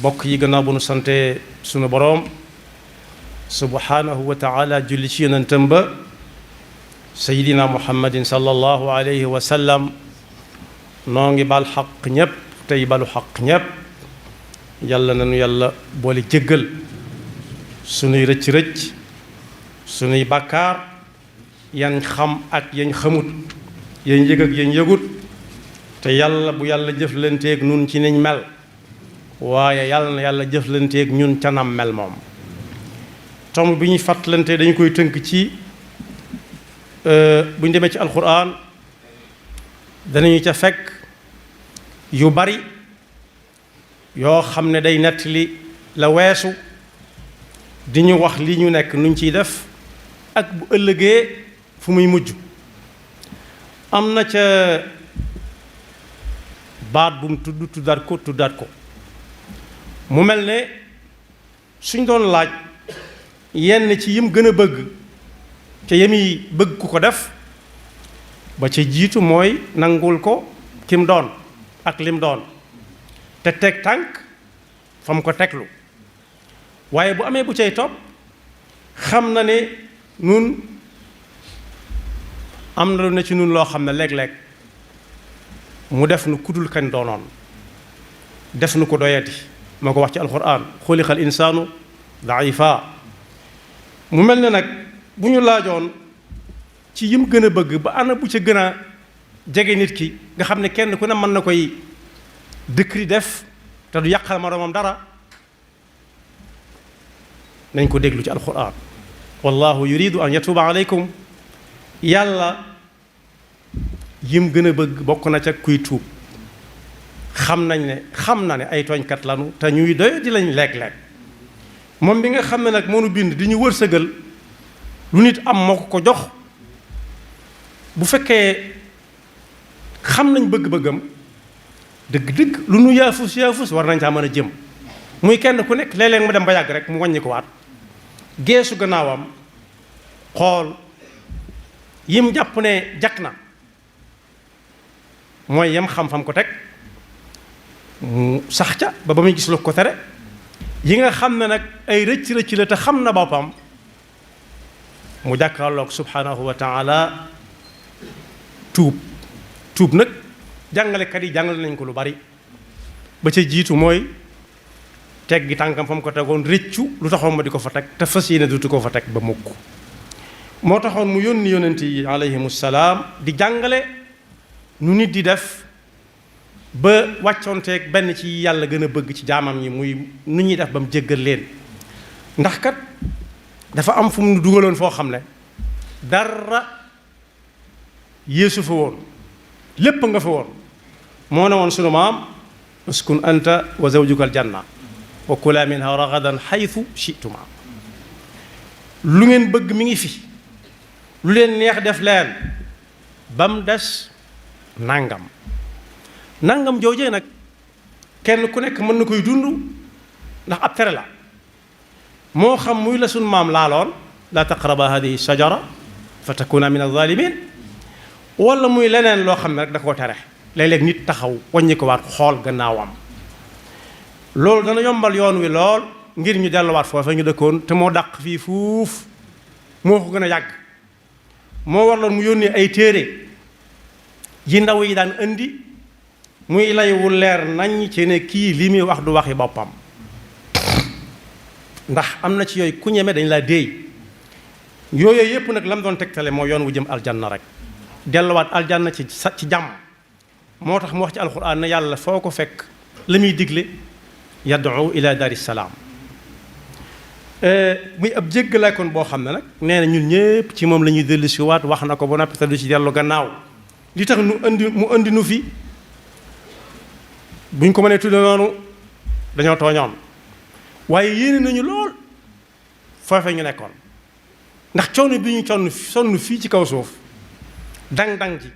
bokk yi gannaaw bu nu sante sunu boroom subhanahu wa taala julli ci yonentam ba sayidina muhammadin sallallahu alayhi wa sallam noo ngi bal xaq ñépp tey balu xaq ñépp yàlla nanu yàlla boole jéggal sunuy rëcc-rëcc sunuy bàkkaar yan xam ak yañ xamut yañ yëg ak yañ yëgut te yàlla bu yàlla jëflanteeg nun ci niñ mel waaye yàlla na yàlla jëflanteeg ñun canam mel moom tomb bi ñuy fàttalante dañu koy tënk ci bu ñu demee ci alquran danañu ca fekk yu bari yoo xam ne day nettali la weesu di ñu wax li ñu nekk nuñ ciy def ak bu ëllëgee fu muy mujj am na ca baat bu mu tuddaat ko mu mel ne suñ doon laaj yenn ci yim gën a bëgg ca yemi bëgg ku ko def ba ca jiitu mooy nangul ko kim doon ak lim doon te teg tànk fa mu ko teglu waaye bu amee bu cay topp xam na ne nun am na lu ne ci nun loo xam ne léeg-léeg mu def nu kudul kañ doonoon def nu ko doyati moo ko wax ci alquran xuliqal insaanu daifa mu mel ne nag bu ñu laajoon ci yim gën a bëgg ba ana bu ca gën a jege nit ki nga xam ne kenn ku ne mën na koy dëkkri def te du yàqal moroomam dara nañ ko déglu ci alquran wallahu yuridu an yatuba aleykum yàlla yim gën a bëgg bokk na ca kuy tuub xam na ne ay tooñkat lanu te ñuy doy di lañ leeg-leeg moom bi nga xam ne nag mënu bind di ñu wërsëgal lu nit am moo ko jox bu fekkee xam nañ bëgg-bëggam dëgg-dëgg lu nu yaafus war nañ caa mën a jëm muy kenn ku nekk léeg-léeg mu dem ba yàgg rek mu wàññi ko waat geesu gannaawam xool yim jàpp ne jakk na mooy yam xam-xam ko teg mu sax ca ba muy gis lu ko tere yi nga xam ne nag ay rëcc la te xam na boppam mu jàkkaarloog subhanahu wa taala tuub nag jàngalekat yi jàngale nañ ko lu bari ba ca jiitu mooy teg gi tànkam fa mu ko tegoon rëccu lu taxoon ma di ko fa teg te fas yéene dutu ko fa teg ba mukk moo taxoon mu yónni yonent yi alayhimu salaam di jàngale nu nit di def ba wàccoonteeg benn ci yàlla gën a bëgg ci jaamam ñi muy nu ñuy def ba mu jéggal leen ndax kat dafa am fu mu dugaloon foo xam ne dara yéesu fa woon lépp nga fa woon moo ne woon sunu maam uskun anta wa zawjuka aljanna wa kula minha ragadan xaytu chituma lu ngeen bëgg mi ngi fi lu leen neex def leen ba mu des nangam joojee nag kenn ku nekk mën na koy dund ndax ab tere la moo xam muy la sunu maam laaloon la taqraba hadihi shajara fa takuna min alzalimin wala muy leneen loo xam ne rek da koo tere léeg-léeg nit taxaw wàññi ko waat xool gannaawam loolu dana yombal yoon wi lool ngir ñu delluwaat foofa ñu dëkkoon te moo dàq fii fuuf moo ko gën a yàgg moo warloon mu yónnee ay téere yi ndaw yi daan indi muy lay wu leer nañ ci ne kii li muy wax du waxi boppam ndax am na ci yooyu ku ñeme dañ laa déey yooyu yëpp nag lam doon tegtale moo yoon wu jëm aljanna rek delluwaat aljanna ci jàmm moo tax mu wax ci alquran ne yàlla foo ko fekk la muy digle yad'u ila daari salaam muy ab jéggaleekoon boo xam ne nag nee na ñun ñëpp ci moom la ñuy dellu si waat wax na ko ba noppi te du ci dellu gannaaw li tax mu indi nu fi buñ ko mënee tudde noonu dañoo tooñoon waaye yéene nañu lool foofe ñu nekkoon ndax coono bi ñu sonn fii ci kaw suuf dang-dang ji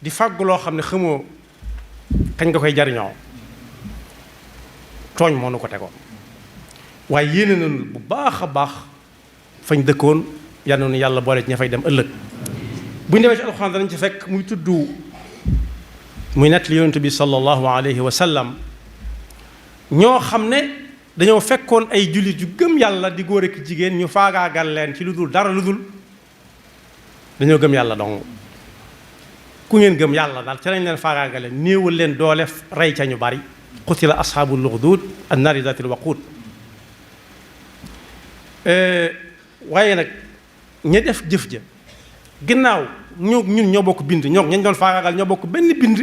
di fàggu loo xam ne xamoo kañ nga koy jariñoo tooñ moo nu ko tegoon waaye yéene nañu bu baax a baax fañ dëkkoon yal na nu yàlla boole ci ña fay dem ëllëg bu ñu demee ci alxuraan danañ ci fekk muy tudd muy nettali yonent bi sallallahu alayhi wa sallam ñoo xam ne dañoo fekkoon ay jullit yu gëm yàlla di góor ak jigéen ñu faagaagal leen ci lu dul dara lu dul dañoo gëm yàlla dong ku ngeen gëm yàlla daal ca lañ leen faagaagale néewal leen doole rey ca ñu bari qutila ashaabul uxduud annaari zaatil waquud waaye nag ña def jëf ja ginnaaw ñun ñoo bokk bind ñoo ñañ doon faagaagal ñoo bokk benn bind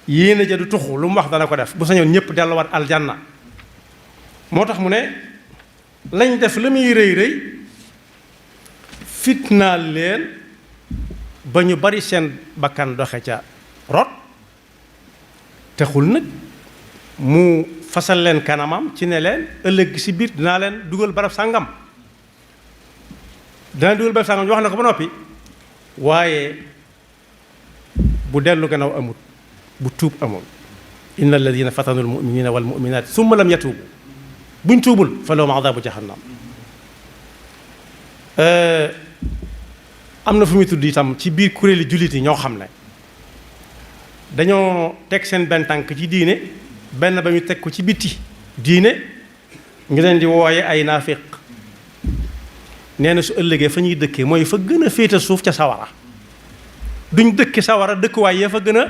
yéene ja du tuxu lu mu wax dana ko def bu sañoon ñëpp delluwaat aljanna moo tax mu ne lañ def la muy rëy rëy fitnaal leen ba ñu bari seen bakkan doxe ca rot texul nag mu fasal leen kanamam ci ne leen ëllëg si biir dinaa leen dugal barab sàngam dina dugal barab sàngam ñu wax na ko ba noppi waaye bu dellu gannaaw amut bu tuub amul inna alladina fatanu almuminina walmuminat summa lam yatuubu buñ tuubul fa lahum adabu jahannam am na fu muy tudd itam ci biir kuréeli jullit yi ñoo xam ne dañoo teg seen benn tànk ci diine benn ba ñu teg ko ci bitti diine ñu leen di wooye ay naafiq nee na su ëllëgee fa ñuy dëkkee mooy fa gën a féete suuf ca sawara duñ dëkki sawara dëkkuwaay ya fa gën a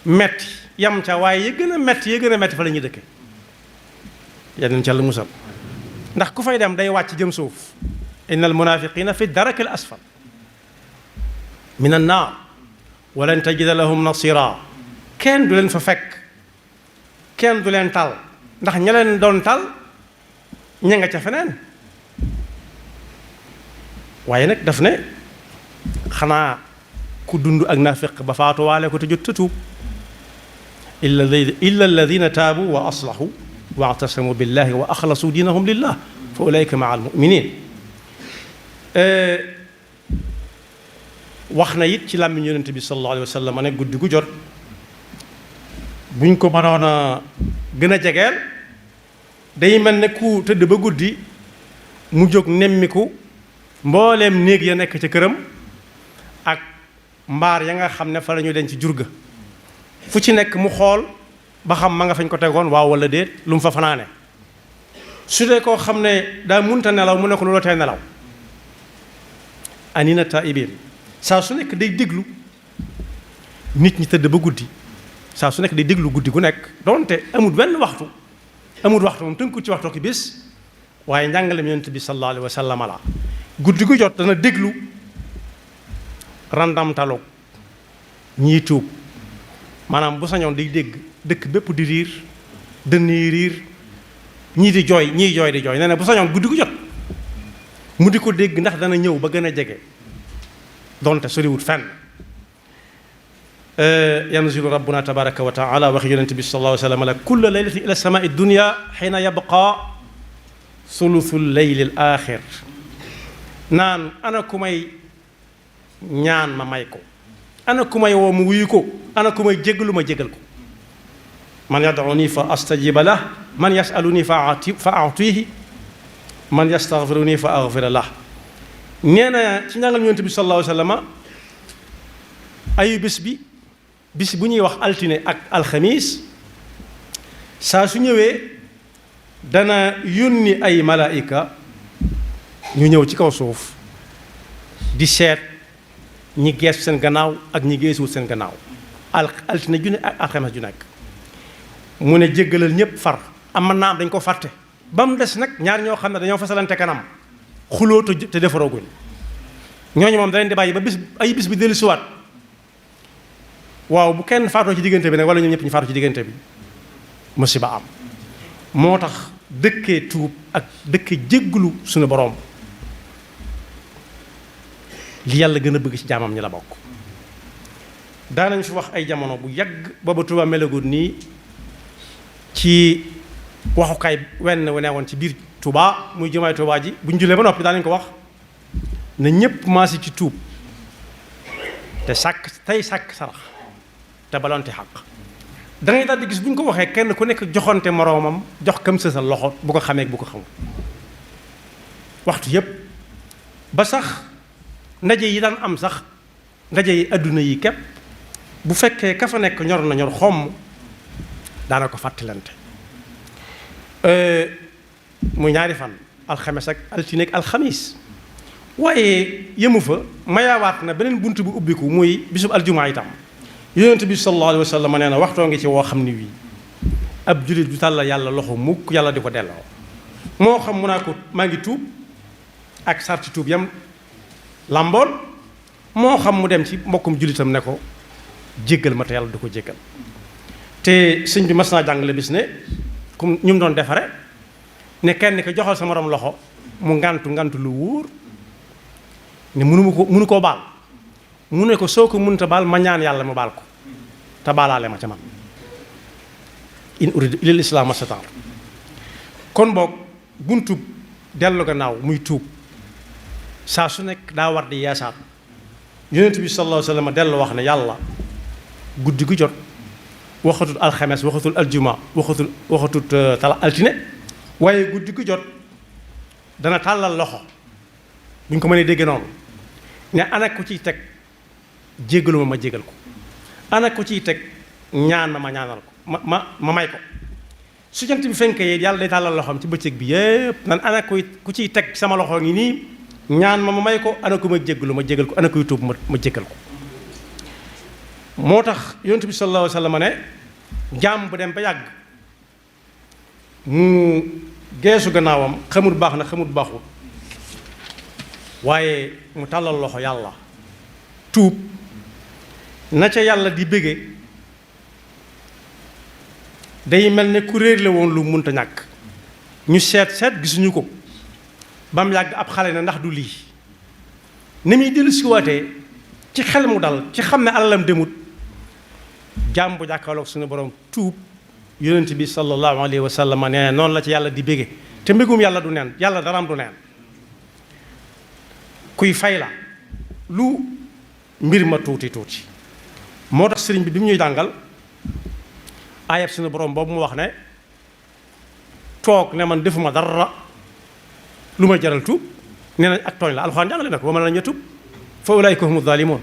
metti yam ca waaye ya gën a metti fa la ñuy dëkke yeneen ca la musal ndax ku fay dem day wàcc jëm suuf innal munafiqina fi daraki al asfal min an naar walan tajida lahum nasira kenn du leen fa fekk kenn du leen tal ndax ña leen doon tal ña nga ca feneen waaye nag daf ne xanaa ku dund ak naafiq ba faatuwaale ko te jot tuub illa alladina taabu wa aslahu wa atasamu billahi wa axlasu diinahum lillah fa ulaika maa almuminin wax na it ci làmmiñ yonente bi sallallahu alayhi wa sallam ne guddi gu jot buñ ko mënoon a gën a jegeel day mel ne ku tëdd ba guddi mu jóg nemmiku mbooleem néeg ya nekk ca këram ak mbaar ya nga xam ne fa la ñu denc jur ga fu ci nekk mu xool ba xam ma nga fañ ko tegoon waaw wala déet lu mu fa fanaane su dee koo xam ne daa munta nelaw mu ne ko lu la tee nelaw anina taibin saa su nekk day déglu nit ñi tëdd ba guddi saa su nekk day déglu guddi gu nekk donte amul benn waxtu moom tënku ci waxtu ki bis waaye njàngale yonent bi sallallahu alayhi wa sallam la guddi gu jot dana déglu randamtalu ñii tuub maanaam bu sañoon day dégg dëkk bépp di riir dënn yi riir ñii di jooy ñii jooy di jooy nee na bu sañoon guddi gu jot mu di ko dégg ndax dana ñëw ba gën a jege donte soriwut fenn yanzilu rabbuna tabaraka wa taala waxi yonente bi sallallahu alayhi wa sallam la kulla laylatin ila samai dunia xiina yabqa sulusu leyli l axir naan ana ku may ñaan ma may ko ana ku may woo mu wuyu ko ana ku may jéggalu ma jéggal ko man yad'uni fa astajiba lah man yasaluni fa atihi man yastaghfiruni fa aghfira lah nee na ci njàngal yonent bi sallallahu alayhi wa sallam ayu bis bu ñuy wax altine ak alxamis saa su ñëwee dana yónni ay malaayika ñu ñëw ci kaw suuf di seet ñi geesu seen gannaaw ak ñi geesuwul seen gannaaw altine ju ne ak alxames ju nekk mu ne jéggalal ñëpp far am naa am dañ ko fàtte ba mu des nag ñaar ñoo xam ne dañoo fasalante kanam xuloo te defarooguñ ñooñu moom da leen di bàyyi ba bis bi dellu siwaat waaw bu kenn faatoo ci diggante bi nag wala ñoom ñëpp ñu faatoo ci diggante bi musiba am moo tax dëkkee tuub ak dëkkee jéggalu suñu boroom li yàlla gën a bëgg ci jaamam ñi la bokk daanañ fi wax ay jamono bu yàgg booba Tuuba melagul nii ci waxukaay wenn wu newoon ci biir Tuuba muy jumaay Tuuba ji bu ñu jullee ba noppi daanañ ko wax ne ñépp maasi ci tuub te sàkk sarax te balonte xaq da ngay daal di gis bu ñu ko waxee kenn ku nekk joxonte moroomam jox kam sa loxo bu ko xamee bu ko xamul waxtu yépp ba sax ndaje yi daan am sax ndaje yi adduna yi képp bu fekkee ka fa nekk ñor na ñor xomm daana ko fàttalante muy ñaari fan alxames ak altine ak alxamis waaye yëmu fa mayaawaat na beneen bunt bu ubbiku muy bisub aljumaa itam yonent bi sallallahu alayhi wa sallam nee na waxtoo ngi ci woo xam ni wii ab jullit du tàlla yàlla loxo mukk yàlla di ko delloo moo xam mu naa ko maa ngi tuub ak sarti tuub yam làmboon moo xam mu dem ci mbokkum jullitam ne ko jéggal ma te yàlla du ko jéggal te sëñ bi mas naa jàngale bis ne comme ñu mu doon defare ne kenn ko joxal sa morom loxo mu ngantu lu wóor ne mënu koo baal mu ne ko soo ko mënta baal ma ñaan yàlla mu baal ko te baalaale ma ca man in uridu ilal islaam mastataa kon boog buntu dellu gannaaw muy tuub saa su nekk daa war di yeesaat yonent bi sallallahu alayhi wa sallam dellu wax ne yàlla guddi gu jot waxatul alxames waxatul aljuma waxatul tala altine waaye guddi gu jot dana tàllal loxo bu ñu ko mënee dégg noonu ne ana ko ciy teg jéggalu ma jéggal ko ana ko ciy teg ñaan ma ñaanal ko ma may ko su jant bi fenkee yàlla day tàllal loxoom ci bëccëg bi yépp nan ana ku ciy teg sama loxo ngi nii ñaan ma may ko ana ko ma jéggalu ma jéggal ko ana koy tuub ma jéggal ko moo tax yonent bi sallallahu alayhi wa sallam ne jaam bu dem ba yàgg mu geesu gannaawam xamul baax na xamul baaxul waaye mu tàllal loxo yàlla tuub na ca yàlla di bége day mel ne ku réer la woon lu munta ñàkk ñu seet gisuñu ko ba mu yàgg ab xale na ndax du lii ni muy dellu siwaatee ci xel mu dal ci xam ne alalam demut jaam bu jàkkaarloog suñu borom tuub yonent bi sallallahu alayhi wa sallam nee noonu la ci yàlla di bége te mbégum yàlla du neen yàlla daraam du neen kuy fay la lu mbir ma tuuti moo tax sëriñ bi mu ñuy jàngal ayab suñu borom boobu mu wax ne toog ne man defuma dara lu ma jaral tuub nee nañ ak tooñ la alxuraan jàngale na ko wa man lam yatub fa ulaa'ika humu zaalimuun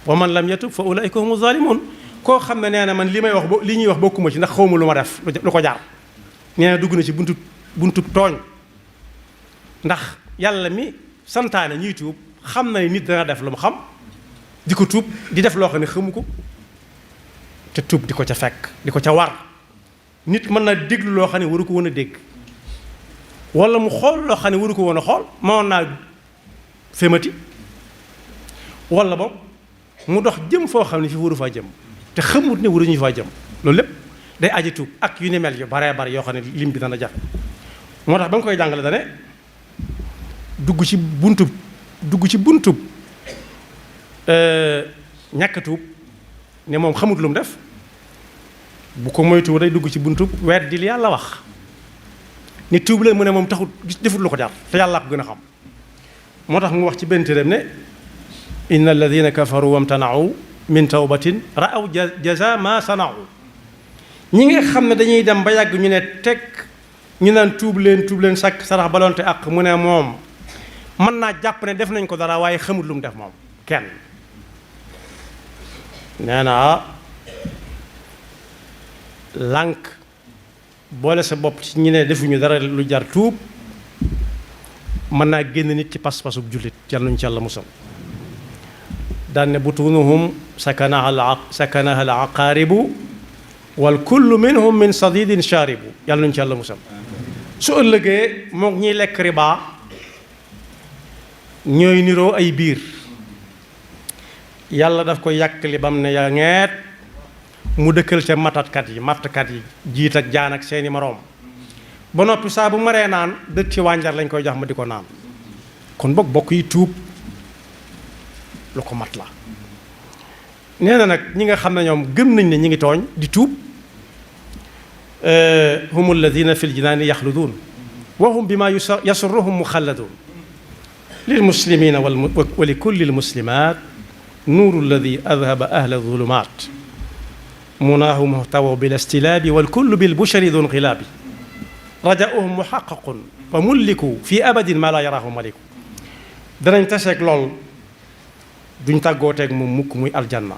wa man lam yatub fa ulaa'ika humu zaalimuun koo xam ne nee na man li may wax li ñuy wax bokkuma ci ndax xawma lu ma def lu ko jaar nee na dugg na ci buntu tooñ ndax yàlla mi santaane ñuy tuub xam na nit dana def lu mu xam di ko tuub di def loo xam ne xamu ko te tuub di ko ca fekk di ko ca war nit mën na déglu loo xam ne waru ko woon a dégg wala mu xool loo xam ne waru ko woon a xool mënoon naa fémati wala boog mu dox jëm foo xam ne fi waru faa jëm te xamut ne waruñu faa jëm loolu lépp day aji tuub ak yu ne mel yu baree bari yoo xam ne lim bi dana jafe moo tax ba nga koy jàngale dane dugg ci buntub ñàkk tuub ne moom xamut lu mu def bu ko moytuwul day dugg ci buntub weddi li yàlla wax ni tuub leen mu ne moom taxut defut lu ko jar te yàlla ko gën a xam moo tax mu wax ci benn téeréem ne inna alladina kafaru wamtanau min tawbatin ra'aw jaza ma sanau ñi nga xam ne dañuy dem ba yàgg ñu ne teg ñu naan tuub leen sàkk sarax balonte ak mu ne moom mën naa jàpp ne def nañ ko dara waaye xamut lu mu def moom kenn nee na lànk boole sa bopp ci ñi ne defuñu dara lu jar tuub mën naa génn nit ci pas-pasub jullit yàlla nañu ci yàlla musal daan ne butunuhum sakanaha al aqaaribu wal kullu minhum min sadidin sharibu yàlla nañu ci yàlla musal su ëllëgee mook ñiy lekk riba ñooy niroo ay biir yàlla daf ko yàkkali bam ne ya ngeet mu dëkkal ca mattkat yi jiit ak jaan ak seeni moroom ba noppi saa bu maree naan dëkk ci wànjar lañ koy jox ma di ko naan kon bokk yi tuub lu ko mat la nee na nag ñi nga xam ne ñoom gëm nañ ne ñi ngi tooñ di tuub hum alladina fi ljinaani yaxluduun wa hum bima yasurruhum muxalladuun lil muslimina wa li kulli lmuslimat nuuru alladi adhaba ahla zulumat munaahu muhtawa bil istilaabi wal kullu bil bushari dun xilaabi rajauhum muxaqaqun fa mulliku fi abadin ma la yaraahu maliku danañ taseeg lool duñ tàggooteeg moom mukk muy aljanna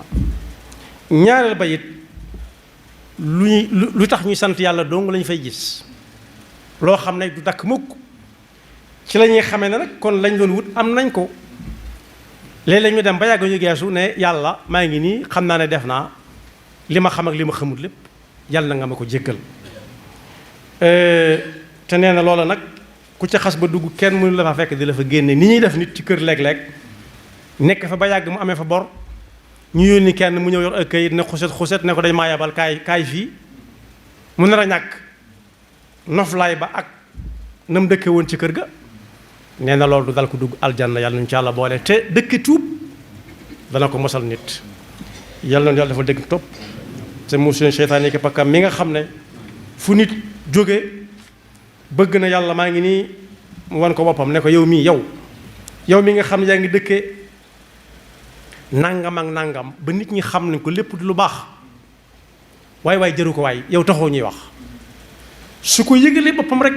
ñaareel ba it lu tax ñuy sant yàlla dong lañ fay gis loo xam ne du dakk mukk ci la ñuy xamee ne nag kon lañ doon wut am nañ ko léeg-léeg ñu dem ba yàgg ñu geesu ne yàlla maa ngi nii xam naa ne def naa li ma xam ak li ma xamul lépp yàlla na nga ma ko jéggal te nee na loola nag ku ca xas ba dugg kenn mënu la fa fekk di la fa génne ni ñuy def nit ci kër léeg-léeg nekk fa ba yàgg mu amee fa bor ñu yónni kenn mu ñëw yor ak kayit ne xuset ne ko dañ maa yabal kaay fii mu nar a ñàkk noflaay ba ak na mu dëkke woon ci kër ga nee na loolu du dal ko dugg aljanna yàlla nuñu ci yàlla boole te dëkki tuub dana ko mosal nit yàlla na yàlla dafa dégg topp te mu seen seytaane ki pakkam mi nga xam ne fu nit jóge bëgg na yàlla maa ngi nii mu wan ko boppam ne ko yow mii yow mi nga xam ne yaa ngi dëkkee nangam ak nangam ba nit ñi xam nañ ko lépp du lu baax waaye jëru ko waay yow taxoo ñuy wax su ko yëgalee boppam rek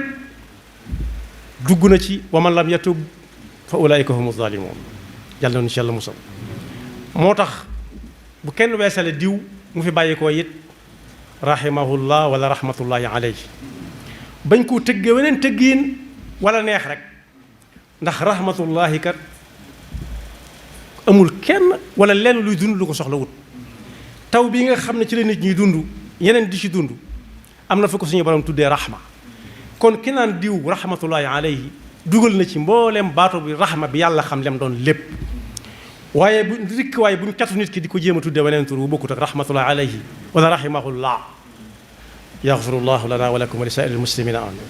dugg na ci wa man lam yatub fa ulaika humu zalimun yàlla na nu ci yàlla musal moo tax bu kenn weesale diw mu fi bàyyi koo it rahimahullah wala rahmatullahi alayhi bañ koo tëggee weneen tëggiin wala neex rek ndax rahmatullahi kat amul kenn wala lenn luy dund lu ko soxla wut taw bii nga xam ne ci la nit ñuy dund yeneen di ci dund am na fa ko suñu borom tuddee rahma kon ki naan diw rahmatullahi alayhi dugal na ci mboolem baatu bi rahma bi yàlla xam lem doon lépp waaye buñ catu nit ki di ko jéem a tuddee weneen tur bu bokkut ak rahmatullahi alayhi wala rahimahullah yaxfirullahu lana wa lakum wa li saa'iril muslimina amin